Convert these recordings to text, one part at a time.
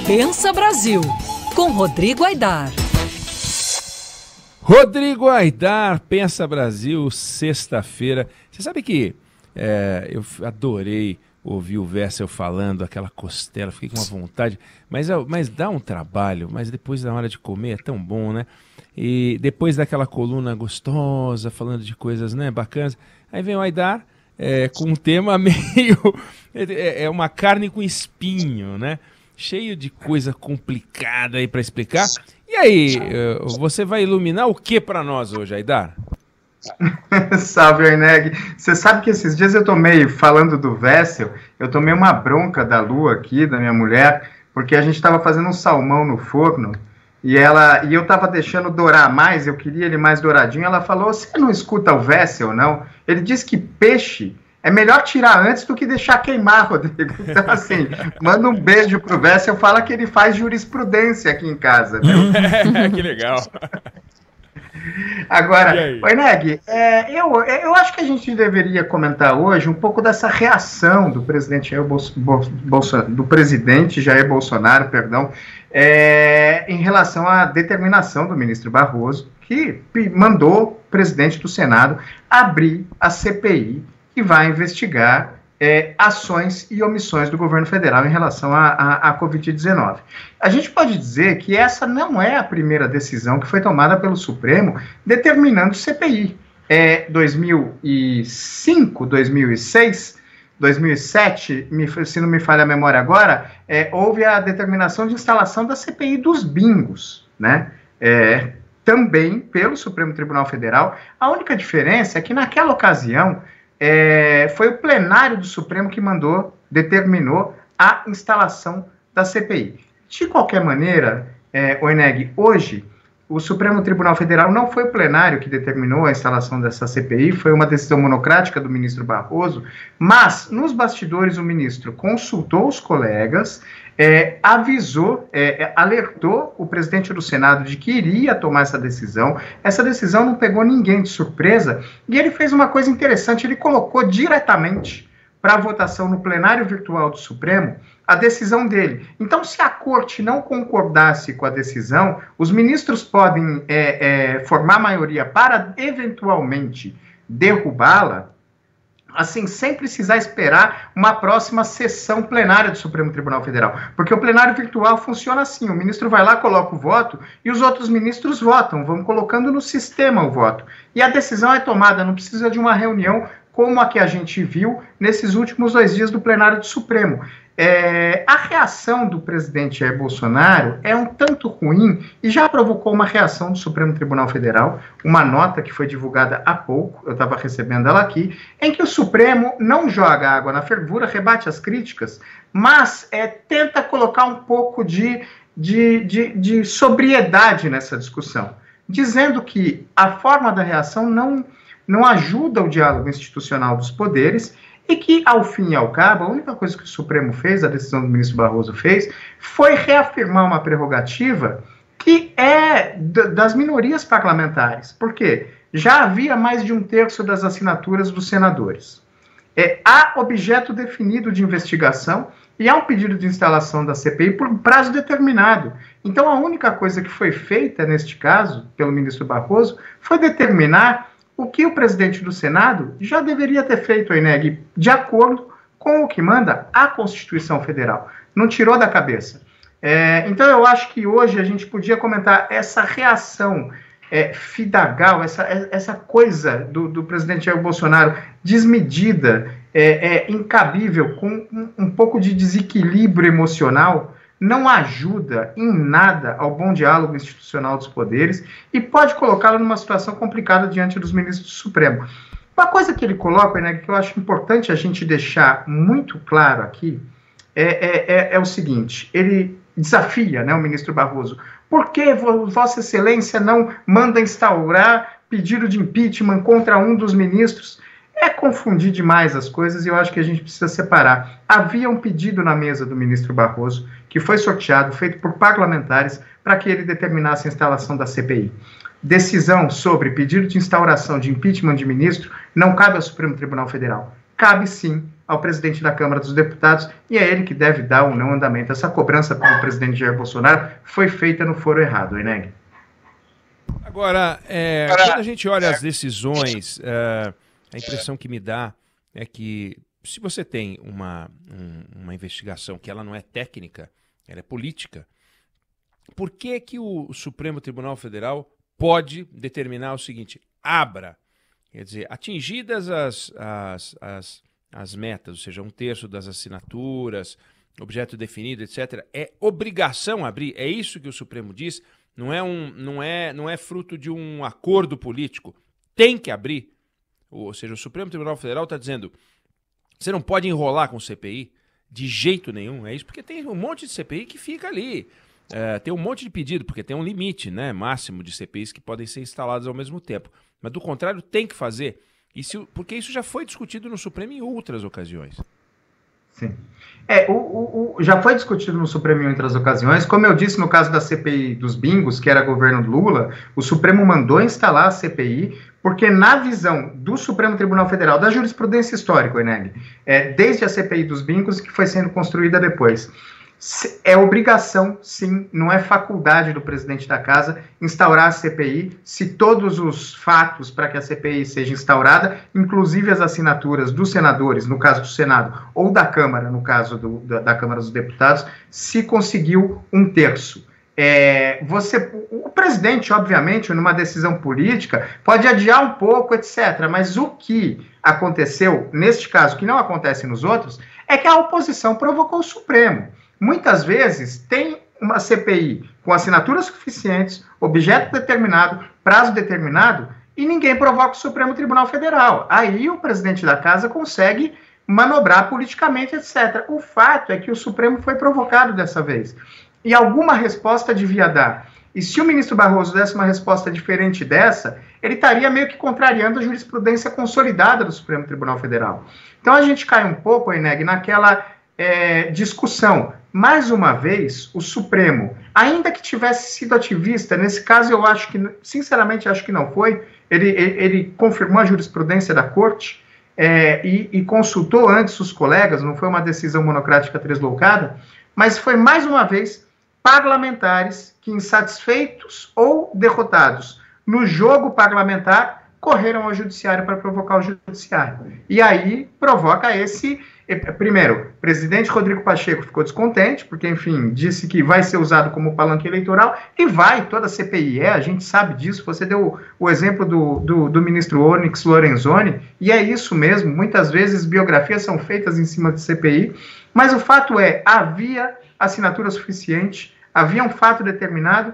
Pensa Brasil, com Rodrigo Aidar. Rodrigo Aidar, Pensa Brasil, sexta-feira. Você sabe que eu adorei ouvir o Wessel falando, aquela costela, fiquei com uma vontade, mas dá um trabalho, mas depois na hora de comer é tão bom, né? E depois daquela coluna gostosa, falando de coisas, né, bacanas, aí vem o Aidar com um tema meio... é uma carne com espinho, né? Cheio de coisa complicada aí para explicar. E aí, você vai iluminar o que para nós hoje, Aidar? Salve, Oineg. Você sabe que esses dias eu tomei, falando do Wessel, eu tomei uma bronca da Lu aqui, da minha mulher, porque a gente estava fazendo um salmão no forno e eu estava deixando dourar mais, eu queria ele mais douradinho. Ela falou: você não escuta o Wessel, não? Ele disse que peixe é melhor tirar antes do que deixar queimar, Rodrigo. Então, assim, manda um beijo pro Wessel, fala que ele faz jurisprudência aqui em casa, viu? Que legal. Agora, Oineg, eu acho que a gente deveria comentar hoje um pouco dessa reação do presidente Jair Bolsonaro, em relação à determinação do ministro Barroso, que mandou o presidente do Senado abrir a CPI que vai investigar ações e omissões do governo federal em relação à Covid-19. A gente pode dizer que essa não é a primeira decisão que foi tomada pelo Supremo determinando CPI. 2005, 2006, 2007, se não me falha a memória agora, houve a determinação de instalação da CPI dos bingos, né? Também pelo Supremo Tribunal Federal. A única diferença é que naquela ocasião foi o plenário do Supremo que determinou a instalação da CPI. De qualquer maneira, Oineg, hoje, o Supremo Tribunal Federal não foi o plenário que determinou a instalação dessa CPI, foi uma decisão monocrática do ministro Barroso, mas, nos bastidores, o ministro consultou os colegas, alertou o presidente do Senado de que iria tomar essa decisão não pegou ninguém de surpresa, e ele fez uma coisa interessante, ele colocou diretamente para a votação no plenário virtual do Supremo a decisão dele. Então, se a corte não concordasse com a decisão, os ministros podem formar maioria para, eventualmente, derrubá-la, assim, sem precisar esperar uma próxima sessão plenária do Supremo Tribunal Federal. Porque o plenário virtual funciona assim, o ministro vai lá, coloca o voto, e os outros ministros votam, vão colocando no sistema o voto. E a decisão é tomada, não precisa de uma reunião como a que a gente viu nesses últimos 2 dias do plenário do Supremo. A reação do presidente Jair Bolsonaro é um tanto ruim e já provocou uma reação do Supremo Tribunal Federal, uma nota que foi divulgada há pouco, eu estava recebendo ela aqui, em que o Supremo não joga água na fervura, rebate as críticas, mas tenta colocar um pouco de sobriedade nessa discussão, dizendo que a forma da reação não ajuda o diálogo institucional dos poderes e que, ao fim e ao cabo, a única coisa que o Supremo fez, a decisão do ministro Barroso fez, foi reafirmar uma prerrogativa que é das minorias parlamentares. Por quê? Já havia mais de 1/3 das assinaturas dos senadores. Há objeto definido de investigação e há um pedido de instalação da CPI por um prazo determinado. Então, a única coisa que foi feita, neste caso, pelo ministro Barroso, foi determinar o que o presidente do Senado já deveria ter feito, Oineg, de acordo com o que manda a Constituição Federal. Não tirou da cabeça. Então, eu acho que hoje a gente podia comentar essa reação fidagal, essa coisa do presidente Jair Bolsonaro desmedida, incabível, com um pouco de desequilíbrio emocional, não ajuda em nada ao bom diálogo institucional dos poderes e pode colocá-lo numa situação complicada diante dos ministros do Supremo. Uma coisa que ele coloca, né, que eu acho importante a gente deixar muito claro aqui, é o seguinte: ele desafia, né, o ministro Barroso. Por que Vossa Excelência não manda instaurar pedido de impeachment contra um dos ministros? É confundir demais as coisas e eu acho que a gente precisa separar. Havia um pedido na mesa do ministro Barroso, que foi sorteado, feito por parlamentares, para que ele determinasse a instalação da CPI. Decisão sobre pedido de instauração de impeachment de ministro não cabe ao Supremo Tribunal Federal. Cabe sim ao presidente da Câmara dos Deputados, e é ele que deve dar ou não andamento. Essa cobrança pelo presidente Jair Bolsonaro foi feita no foro errado, Eneg. Agora, quando a gente olha as decisões, a impressão que me dá é que se você tem uma investigação que ela não é técnica, ela é política, por que que o Supremo Tribunal Federal pode determinar o seguinte: abra, quer dizer, atingidas as metas, ou seja, 1/3 das assinaturas, objeto definido, etc., é obrigação abrir? É isso que o Supremo diz? Não é fruto de um acordo político? Tem que abrir? Ou seja, o Supremo Tribunal Federal está dizendo: você não pode enrolar com o CPI de jeito nenhum. É isso, porque tem um monte de CPI que fica ali. Tem um monte de pedido, porque tem um limite, né, máximo de CPIs que podem ser instaladas ao mesmo tempo. Mas, do contrário, tem que fazer. Porque isso já foi discutido no Supremo em outras ocasiões. Sim. Já foi discutido no Supremo em outras ocasiões. Como eu disse no caso da CPI dos bingos, que era governo Lula, o Supremo mandou instalar a CPI, porque na visão do Supremo Tribunal Federal, da jurisprudência histórica, Eneg, desde a CPI dos bingos, que foi sendo construída depois, é obrigação, sim, não é faculdade do presidente da casa instaurar a CPI, se todos os fatos para que a CPI seja instaurada, inclusive as assinaturas dos senadores, no caso do Senado, ou da Câmara, no caso da Câmara dos Deputados, se conseguiu 1/3. O presidente, obviamente, numa decisão política, pode adiar um pouco, etc., mas o que aconteceu, neste caso, que não acontece nos outros, é que a oposição provocou o Supremo. Muitas vezes tem uma CPI com assinaturas suficientes, objeto determinado, prazo determinado, e ninguém provoca o Supremo Tribunal Federal. Aí o presidente da casa consegue manobrar politicamente, etc. O fato é que o Supremo foi provocado dessa vez. E alguma resposta devia dar. E se o ministro Barroso desse uma resposta diferente dessa, ele estaria meio que contrariando a jurisprudência consolidada do Supremo Tribunal Federal. Então a gente cai um pouco, Eneg, naquela discussão. Mais uma vez, o Supremo, ainda que tivesse sido ativista, nesse caso eu acho que, sinceramente, acho que não foi, ele confirmou a jurisprudência da Corte e consultou antes os colegas, não foi uma decisão monocrática translocada, mas foi, mais uma vez, parlamentares que, insatisfeitos ou derrotados no jogo parlamentar, correram ao judiciário para provocar o judiciário. E aí provoca esse... Primeiro, o presidente Rodrigo Pacheco ficou descontente, porque, enfim, disse que vai ser usado como palanque eleitoral, e toda a CPI a gente sabe disso. Você deu o exemplo do ministro Onyx Lorenzoni, e é isso mesmo, muitas vezes biografias são feitas em cima de CPI, mas o fato havia assinatura suficiente, havia um fato determinado,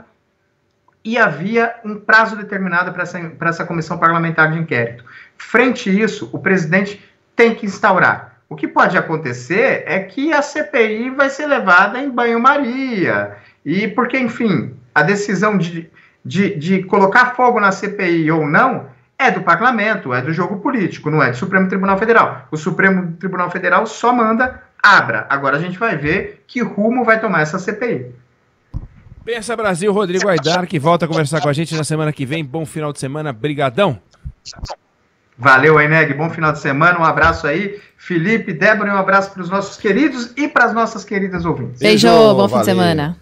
e havia um prazo determinado para essa comissão parlamentar de inquérito. Frente a isso, o presidente tem que instaurar. O que pode acontecer é que a CPI vai ser levada em banho-maria. E porque, enfim, a decisão de colocar fogo na CPI ou não é do parlamento, é do jogo político, não é do Supremo Tribunal Federal. O Supremo Tribunal Federal só manda, abra. Agora a gente vai ver que rumo vai tomar essa CPI. Pensa Brasil, Rodrigo Aidar, que volta a conversar com a gente na semana que vem. Bom final de semana, brigadão. Valeu, Eneg, bom final de semana, um abraço aí. Felipe, Débora, um abraço para os nossos queridos e para as nossas queridas ouvintes. Beijo, bom fim de semana.